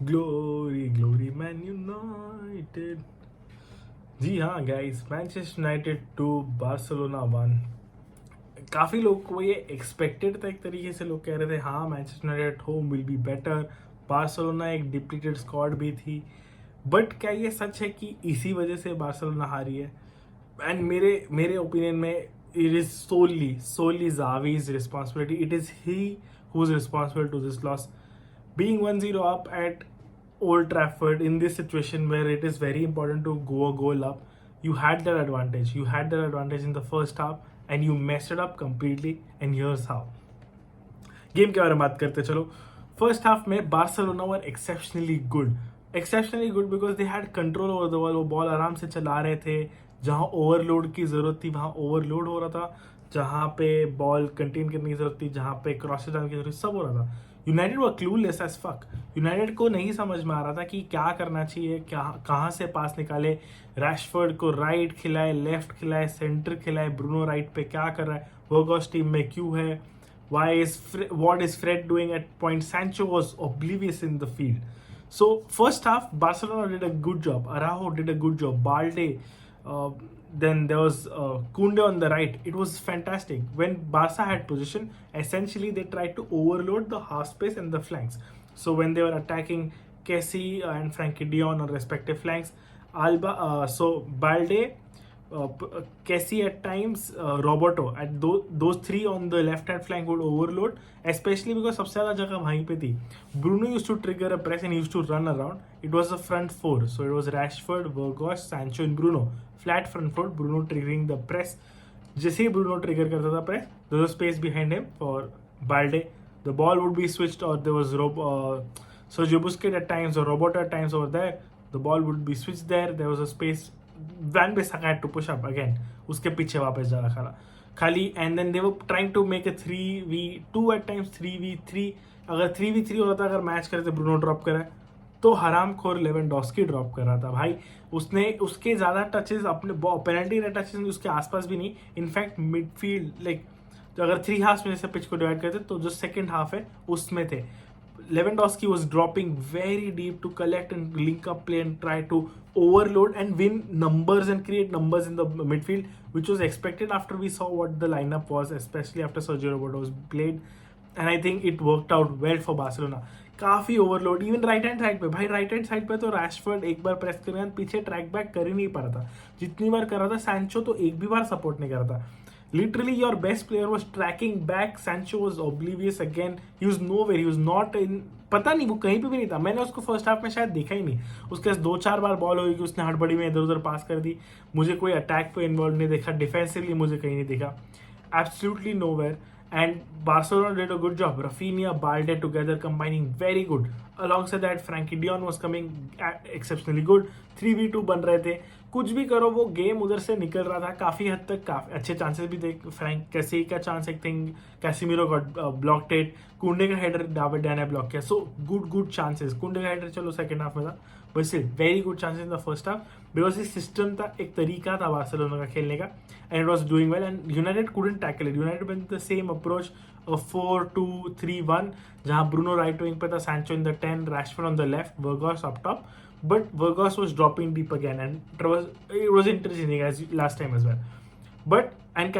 Glory glory Man United. जी हाँ guys, Manchester United 2 Barcelona 1। काफ़ी लोग को ये एक्सपेक्टेड था, एक तरीके से लोग कह रहे थे हाँ Manchester United home will be better. Barcelona एक डिप्लीटेड स्क्वाड भी थी, बट क्या ये सच है कि इसी वजह से बार्सिलोना हारी है? एंड मेरे मेरे ओपिनियन में it is solely Xavi's responsibility. It is he who's responsible to this loss. Being 1-0 up at Old Trafford in this situation where it is very important to go a goal up, you had that advantage. You had that advantage in the first half and you messed it up completely. And here's how. Game के बारे में बात करते चलो। First half में Barcelona were exceptionally good because they had control over the ball. वो ball आराम से चला रहे थे, जहां ओवरलोड की जरूरत थी वहां ओवरलोड हो रहा था, जहां पे बॉल कंटेन करने की जरूरत थी, जहां पे क्रॉसेज डालने की जरूरत, सब हो रहा था। यूनाइटेड वो क्लूलेस एज फक। यूनाइटेड को नहीं समझ में आ रहा था कि क्या करना चाहिए, क्या कहाँ से पास निकाले। रैशफोर्ड को राइट खिलाए, लेफ्ट खिलाए, सेंटर खिलाए, ब्रूनो राइट पे क्या कर रहा है, वर्गॉस टीम में क्यों है, what is Fred doing at point? Sancho was oblivious in the field. So first half, Barcelona did a good job. AraWHO did a good job. Balde, then there was Kunde on the right. It was fantastic. When Barca had possession, essentially they tried to overload the half space and the flanks. So when they were attacking Kessie and Frankie Dion on respective flanks, Balde, Kessie at times, Roberto, at those three on the left hand flank would overload, especially because सबसे ज़्यादा जगह वहीं पे थी. Bruno used to trigger a press and he used to run around. It was a front four, so it was Rashford, Vergos, Sancho and Bruno. Flat front four, Bruno triggering the press. जैसे ही Bruno trigger करता था press, there was space behind him for Balde. The ball would be switched, or there was Sergio Busquets at times or Roberto at times over there. The ball would be switched there. There was a space. Van Bissaka had to push up again. उसके पीछे वापस जगह खाली and then they were trying to make a 3v2 at times, 3v3. अगर 3v3 हो रहा था, अगर मैच करते ब्रूनो ड्रॉप करे तो हराम खोर लेवेंडोस्की ड्रॉप कर रहा था भाई। उसने उसके ज़्यादा टचेस अपने पेनल्टी एरिया टचेस उसके आसपास भी नहीं। इनफैक्ट मिडफील्ड लाइक अगर 3 हाफ में जैसे पिच को डिवाइड करते तो जो सेकंड हाफ है उसमें थे। Lewandowski was dropping very deep to collect and link up play and try to overload and win numbers and create numbers in the midfield, which was expected after we saw what the lineup was, especially after Sergio Roberto was played. And I think it worked out well for Barcelona. काफ़ी overload even right hand side पे भाई, right hand side पे तो Rashford एक बार press करने के बाद पीछे ट्रैक बैक कर ही नहीं पा रहा था। जितनी बार कर रहा था सैंचो तो एक भी बार सपोर्ट नहीं कर रहा था। Literally, your best player was tracking back. Sancho was oblivious again. He was nowhere. He was not in. पता नहीं वो कहीं पे भी नहीं था। मैंने उसको फर्स्ट हाफ में शायद देखा ही नहीं। उसके पास 2-4 बार बॉल हुई कि उसने हड़बड़ी में इधर उधर पास कर दी। मुझे कोई अटैक पे इन्वॉल्व नहीं देखा, डिफेंसिवली मुझे कहीं नहीं देखा। Absolutely nowhere. And Barcelona did a good job. Rafinha, Balde together combining very good. Alongside that, Frankie Dion was coming exceptionally good. 3v2 बन रहे थे। कुछ भी करो वो गेम उधर से निकल रहा था काफ़ी हद तक। काफ़ी अच्छे चांसेस भी थे। फ्रैंक कैसी का चांस एक थिंग, कैसीमिरो गॉट ब्लॉक टेट, कुंडे का हेडर डाविड डैन ने ब्लॉक किया। So good chances. कुंडे का हेडर चलो सेकंड हाफ में था, but still very good chances in the first half because ये सिस्टम था, एक तरीका था बार्सिलोना का खेलने का, and it was doing well and United couldn't tackle it. United with the same approach 4-2-3-1, जहाँ ब्रूनो राइट विंग पे था, Sancho in the 10, Rashford on the left, वर्गॉस up top. But Vergas was dropping deep again, and it was interchanging as last time as well. But and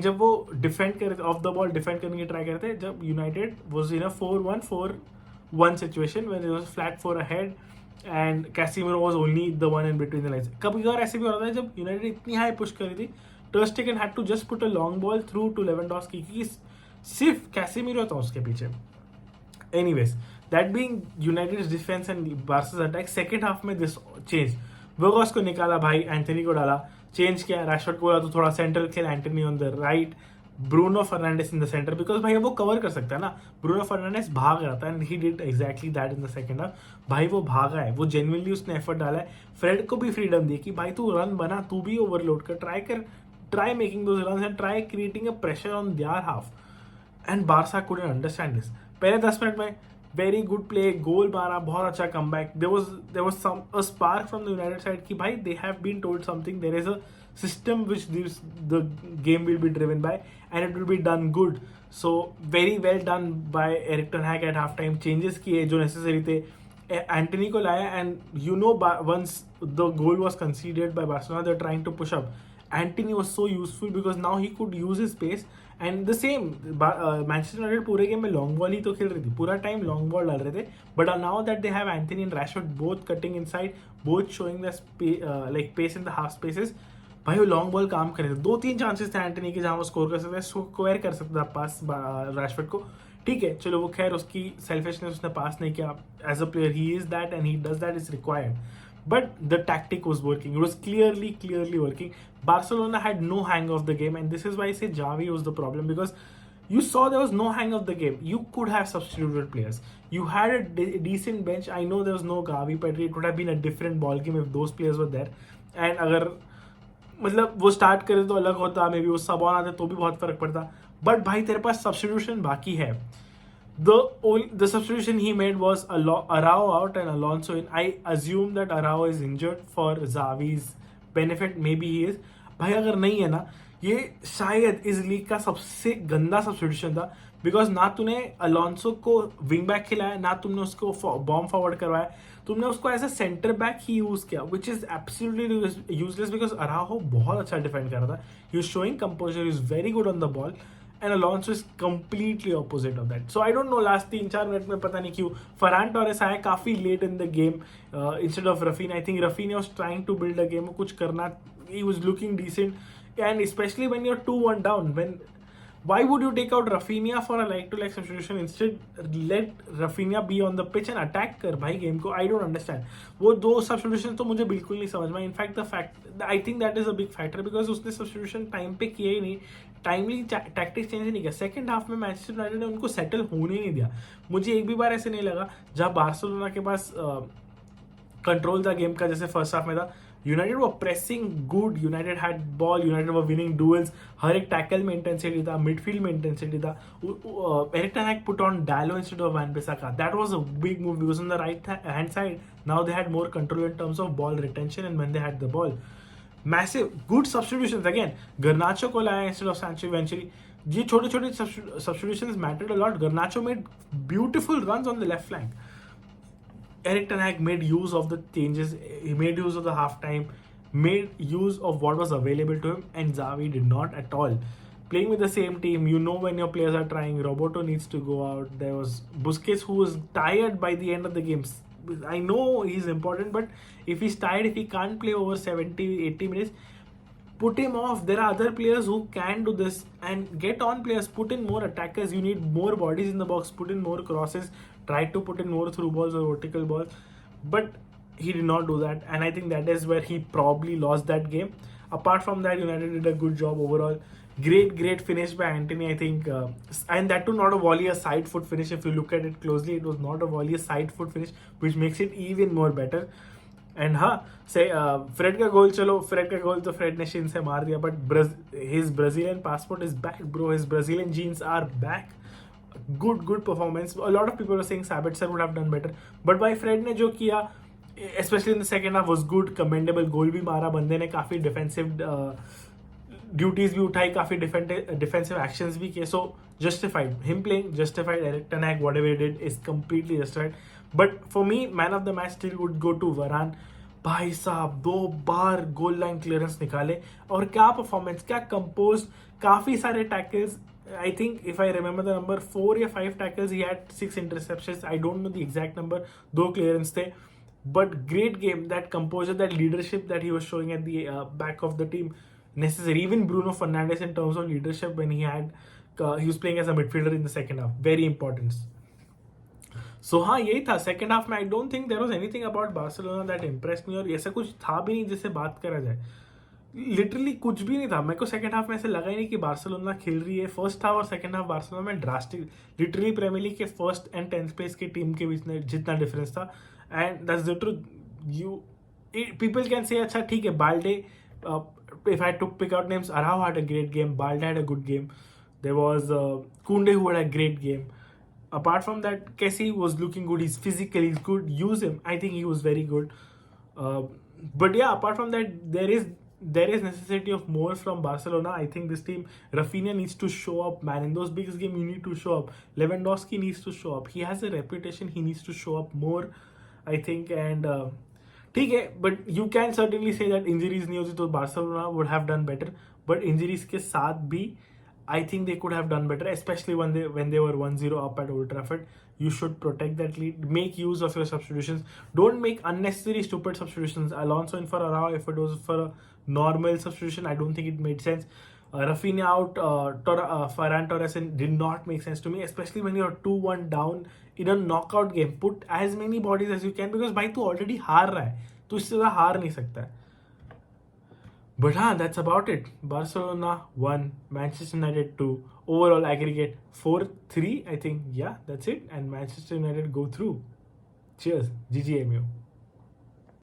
जब वो defend कर of the ball defend करने की try करते, जब United was in a 4-1-4-1 situation when there was flat 4 ahead and Casemiro was only the one in between the lines. कभी और ऐसे भी हो रहा था जब यूनाइटेड इतनी हाई पुश कर रही थी, ter Stegen had to just put a long ball through to Lewandowski क्योंकि सिर्फ कैसीमिरो था उसके पीछे. Anyways, that being United's defense and Barca's attack, second half में this change. वर्गोस को निकाला भाई, एंथनी को डाला, चेंज किया, रैशफोर्ड को बोला तो थोड़ा सेंटर खेला, Antony on the right, Bruno Fernandes in the centre because भाई वो कवर कर सकता है ना. ब्रूनो फर्नांडिस भाग रहा था and he did exactly that in the second half. भाई वो भागा है, वो जेन्युइनली उसने एफर्ट डाला है. फ्रेड को भी फ्रीडम दी कि भाई तू रन बना, तू भी ओवरलोड कर, try making those runs and try creating a pressure on their half. And Barca couldn't understand this. पहले 10 मिनट में वेरी गुड प्ले, गोल मारा, बहुत अच्छा comeback. There was some a spark from the United side कि भाई they have been told something, there is a system which the game will be driven by and it will be done good. So very well done by Erik ten Hag at half time. Changes किए जो necessary थे. Anthony को लाया, and you know, once the goal was conceded by Barcelona, they're trying to push up. Anthony was so useful because now he could use his pace, and the same Manchester United पूरे game में long ball ही तो खेल रही थी, पूरा time long ball डाल रहे थे. But now that they have Anthony and Rashford both cutting inside, both showing the like pace in the half spaces, भाई वो लॉन्ग बॉल काम करे. 2-3 चांसेस थे एंटनी के जहां वो स्कोर कर सकता है, स्क्वायर कर सकता था पास रैशफोर्ड को. ठीक है, चलो वो खैर उसकी सेल्फिशनेस, उसने पास नहीं किया. As a player he is that and he does that, is required. But the tactic was working. It was clearly working. Barcelona had no hang of the game, and this is why I say Xavi was the problem, because you saw there was no hang of the game. You could have substituted players. You had a decent bench. I know there was no Gavi Pedri. It would have been a different ball game if those players were there. And अगर मतलब वो start करे तो अलग होता, may be वो सब on आते तो भी बहुत फर्क पड़ता. बट भाई तेरे पास सब्स्टिट्यूशन बाकी है. The substitution he made was AraWHO out and Alonso in. I assume that AraWHO is injured for Xavi's benefit. Maybe he is. भाई अगर नहीं है ना, ये शायद इस लीग का सबसे गंदा सब्स्टिट्यूशन था. बिकॉज ना तूने अलोंसो को विंग बैक खिलाया, ना तुमने उसको बॉम्ब फॉरवर्ड करवाया, तुमने उसको एज अ सेंटर बैक ही यूज किया, which is absolutely useless. Because AraWHO बहुत अच्छा डिफेंड कर रहा था. He is showing composure, is very good on the ball, and Alonso is completely opposite of that. So I don't know, last 3-4 minute में पता नहीं क्यों Ferran Torres आया काफ़ी late in the game instead of Rafinha. I think Rafinha was trying to build a game, कुछ करना, he was looking decent, and especially when you're 2-1 down, why would you take out Rafinha for a like-to-like substitution? Instead let Rafinha be on the pitch and attack कर भाई game को. I don't understand. वो दो substitution तो मुझे बिल्कुल नहीं समझ में. In fact I think that is a big factor, because उसने substitution टाइम पे किया ही नहीं, टाइमली टैक्टिक्स चेंज नहीं किया. सेकंड हाफ में मैनचेस्टर यूनाइटेड ने उनको सेटल होने नहीं दिया. मुझे एक भी बार ऐसे नहीं लगा जहाँ बार्सिलोना के पास कंट्रोल था गेम का जैसे फर्स्ट हाफ में था. यूनाइटेड वो pressing good, United had ball, United वो विनिंग डुएल्स, हर एक टैकल में इंटेंसिटी था, मिडफील्ड में इंटेंसिटी था. Erik ten Hag put on Dalot instead of Wan Bissaka. That was a big move because on the right hand side now they had more control in terms of ball retention and when they had the ball. Massive good substitutions again. Garnacho को लाया instead of Sancho eventually. ये छोटे छोटे substitutions mattered a lot. Garnacho made beautiful runs on the left flank. Erik ten Hag made use of the changes. He made use of the halftime, made use of what was available to him, and Xavi did not at all. Playing with the same team, you know when your players are trying. Roberto needs to go out. There was Busquets who was tired by the end of the games. I know he's important, but if he's tired, if he can't play over 70-80 minutes, put him off. There are other players who can do this, and get on players, put in more attackers. You need more bodies in the box, put in more crosses, try to put in more through balls or vertical balls, but he did not do that, and I think that is where he probably lost that game. Apart from that, United did a good job overall. Great finish by Anthony, I think, and that too not a volley, a side foot finish. If you look at it closely, it was not a volley, a side foot finish, which makes it even more better. And say Fred का गोल, चलो Fred का गोल तो Fred ने शीन से मार दिया, but his Brazilian passport is back, bro. His Brazilian genes are back. Good performance. A lot of people were saying Sabitzer would have done better, but by Fred ने जो किया, especially in the second half, was good, commendable. गोल भी मारा बंदे ने, काफी defensive duties भी उठाई, काफी डिफेंसिव एक्शंस भी किए. So justified, him playing justified. Erik ten Hag whatever he did is completely justified. But for me man of the match still would go to Varane. भाई साहब 2 बार गोल लाइन क्लियरेंस निकाले, और क्या performance, क्या compose, काफी सारे tackles. I think if I remember the number, 4 या 5 tackles, he had 6 interceptions. I don't know the exact number. 2 clearance थे, but great game. That composure, that leadership that he was showing at the back of the team, necessary. Even Bruno Fernandes in terms of leadership when he was playing as a midfielder in the second half, very important. So हाँ यही था second half में. I don't think there was anything about Barcelona that impressed me, और ऐसा कुछ था भी नहीं जिससे बात करा जाए. लिटरली कुछ भी नहीं था. मेरे को सेकंड हाफ में ऐसे लगा ही नहीं कि बार्सिलोना खेल रही है. फर्स्ट हाफ और सेकंड हाफ बार्सिलोना में ड्रास्टिक, लिटरली प्रीमियर लीग के फर्स्ट एंड 10th प्लेस की टीम के बीच में जितना डिफरेंस था. And that's the truth. You people can say अच्छा ठीक है, Balde, if I had to pick out names, AraWHO had a great game, Balde had a good game, there was Koundé who had a great game. Apart from that, Kessie was looking good, he's physical, he's good, use him. I think he was very good. But yeah, apart from that, there is necessity of more from Barcelona. I think this team, Rafinha needs to show up, man. In those biggest games, you need to show up. Lewandowski needs to show up. He has a reputation, he needs to show up more. I think. And ठीक है, but you can certainly say that injuries नहीं होती तो Barcelona would have done better. But injuries के साथ भी I think they could have done better, especially when they were 1-0 up at Old Trafford. You should protect that lead. Make use of your substitutions. Don't make unnecessary stupid substitutions. Alonso in for AraWHO. If it was for a normal substitution, I don't think it made sense. Rafinha out, Ferran Torres in did not make sense to me, especially when you're 2-1 down in a knockout game. Put as many bodies as you can because भाई तू already हार रहा है, तू इससे ज़्यादा हार नहीं सकता है. But that's about it. Barcelona 1, Manchester United 2. Overall aggregate 4-3, I think. Yeah, that's it. And Manchester United go through. Cheers. GGMU.